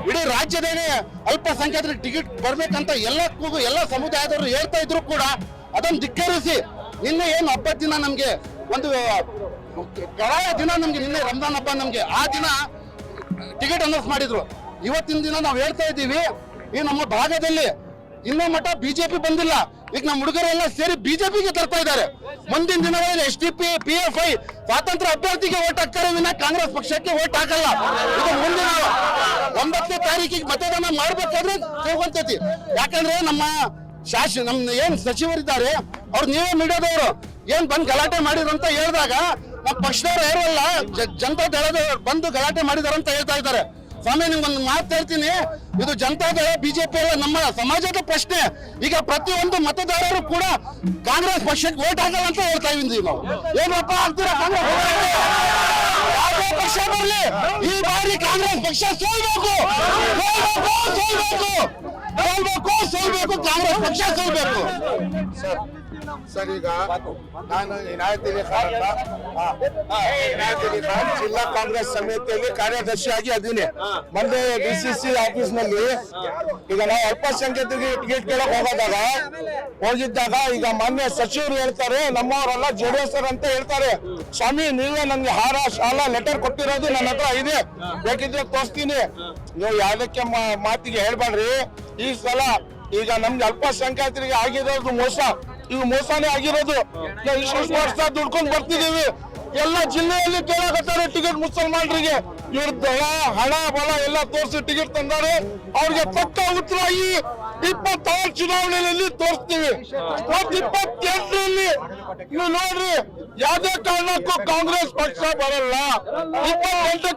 ಇಡೀ ರಾಜ್ಯದಲ್ಲಿ ಅಲ್ಪಸಂಖ್ಯಾತರಿಗೆ ಟಿಕೆಟ್ ಬರ್ಬೇಕಂತ ಎಲ್ಲ ಸಮುದಾಯದವರು ಹೇಳ್ತಾ ಇದ್ರು ಕೂಡ ಅದನ್ನು ಧಿಕ್ಕರಿಸಿ ನಿನ್ನೆ ಏನು ಹಬ್ಬದ ದಿನ ನಮ್ಗೆ ಒಂದು ಕರಾಳ ದಿನ ನಮ್ಗೆ ನಿನ್ನೆ ರಂಜಾನ್ ಹಬ್ಬ ನಮ್ಗೆ ಆ ದಿನ ಟಿಕೆಟ್ ಅನೌನ್ಸ್ ಮಾಡಿದ್ರು. ಇವತ್ತಿನ ದಿನ ನಾವು ಹೇಳ್ತಾ ಇದ್ದೀವಿ ಈ ನಮ್ಮ ಭಾಗದಲ್ಲಿ ಇನ್ನೂ ಮಟ್ಟ ಬಿಜೆಪಿ ಬಂದಿಲ್ಲ. ಈಗ ನಮ್ಮ ಹುಡುಗರೆಲ್ಲ ಸೇರಿ ಬಿಜೆಪಿಗೆ ತರ್ತಾ ಇದ್ದಾರೆ. ಮುಂದಿನ ದಿನಗಳಲ್ಲಿ SDP PFI ಸ್ವಾತಂತ್ರ್ಯ ಅಭ್ಯರ್ಥಿಗೆ ಓಟ್ ಹಾಕ್ತಾರೆ ವಿನ ಕಾಂಗ್ರೆಸ್ ಪಕ್ಷಕ್ಕೆ ಓಟ್ ಹಾಕಲ್ಲ. ಇದು ಮುಂದಿನ 9ನೇ ತಾರೀಕಿಗೆ ಮತದಾನ ಮಾಡ್ಬೇಕಾದ್ರೆ ಹೋಗುವಂತೈತಿ. ಯಾಕಂದ್ರೆ ನಮ್ಮ ಏನ್ ಸಚಿವರಿದ್ದಾರೆ ಅವ್ರು ನೀವೇ ಮೀಡಿಯಾದವರು ಏನ್ ಬಂದ್ ಗಲಾಟೆ ಮಾಡಿದ್ರು ಅಂತ ಹೇಳಿದಾಗ ನಮ್ಮ ಪಕ್ಷದವ್ರು ಯಾರು ಅಲ್ಲ ಜನತಾ ದಳದವ್ರು ಬಂದು ಗಲಾಟೆ ಮಾಡಿದಾರೆ ಅಂತ ಹೇಳ್ತಾ ಇದ್ದಾರೆ. ಸ್ವಾಮಿ ನಿಮ್ಗೊಂದು ಮಾತು ಹೇಳ್ತೀನಿ, ಇದು ಜನತಾ ದಳ ಬಿಜೆಪಿ ಅಲ್ಲ, ನಮ್ಮ ಸಮಾಜದ ಪ್ರಶ್ನೆ. ಈಗ ಪ್ರತಿಯೊಂದು ಮತದಾರರು ಕೂಡ ಕಾಂಗ್ರೆಸ್ ಪಕ್ಷಕ್ಕೆ ವೋಟ್ ಹಾಕಲ್ಲ ಅಂತ ಹೇಳ್ತಾ ಇದ್ದೀವಿ ನಾವು. ಏನಪ್ಪ ಅಂತೀರಾ? ಯಾವುದೇ ಪಕ್ಷ ಬರಲಿ ಈ ಬಾರಿ ಕಾಂಗ್ರೆಸ್ ಪಕ್ಷ ಸೋಲ್ಬೇಕು, ಕಾಂಗ್ರೆಸ್ ಪಕ್ಷ ಸೋಲ್ಬೇಕು. ಸರ್, ಈಗ ನಾನು ಇನಾಯತ್ ಖಾನ್ ಜಿಲ್ಲಾ ಕಾಂಗ್ರೆಸ್ ಸಮಿತಿಯಲ್ಲಿ ಕಾರ್ಯದರ್ಶಿಯಾಗಿ ಅದೀನಿ. ಮೊನ್ನೆ DCC ಆಫೀಸ್ ನಲ್ಲಿ ಈಗ ನಾವು ಅಲ್ಪಸಂಖ್ಯಾತರಿಗೆ ಟಿಕೆಟ್ ಕೇಳಕ್ ಹೋಗಿದ್ದಾಗ ಈಗ ಮಾನ್ಯ ಸಚಿವರು ಹೇಳ್ತಾರೆ ನಮ್ಮವರೆಲ್ಲ JDS ಅಂತ ಹೇಳ್ತಾರೆ. ಸ್ವಾಮಿ ನೀವೇ ನನ್ಗೆ ಹಾರ ಶಾಲಾ ಲೆಟರ್ ಕೊಟ್ಟಿರೋದು ನನ್ನ ಹತ್ರ ಇದೆ, ಬೇಕಿದ್ರೆ ತೋರಿಸ್ತೀನಿ. ನೀವು ಯಾವ್ದಕ್ಕೆ ಮಾತಿಗೆ ಹೇಳ್ಬೇಡ್ರಿ. ಈ ಸಲ ಈಗ ನಮ್ಗೆ ಅಲ್ಪಸಂಖ್ಯಾತರಿಗೆ ಆಗಿರೋದು ಮೋಸ, ಇವು ಮೋಸನೇ ಆಗಿರೋದು. ನಾವು ಇಷ್ಟು ವರ್ಷ ದುಡ್ಕೊಂಡು ಬರ್ತಿದೀವಿ. ಎಲ್ಲ ಜಿಲ್ಲೆಯಲ್ಲಿ ಕೇಳಕತ್ತಾರೆ ಟಿಕೆಟ್ ಮುಸಲ್ಮಾನರಿಗೆ. ಇವ್ರ ದಳ ಹಣ ಬಲ ಎಲ್ಲ ತೋರಿಸಿ ಟಿಕೆಟ್ ತಂದಾರೆ. ಅವ್ರಿಗೆ ಪಕ್ಕ ಉತ್ತರ ಈ 26 ಚುನಾವಣೆಯಲ್ಲಿ ತೋರಿಸ್ತೀವಿ. 28ರಲ್ಲಿ ನೀವು ನೋಡ್ರಿ, ಯಾವುದೇ ಕಾರಣಕ್ಕೂ ಕಾಂಗ್ರೆಸ್ ಪಕ್ಷ ಬರಲ್ಲ. 28ಕ್ಕೆ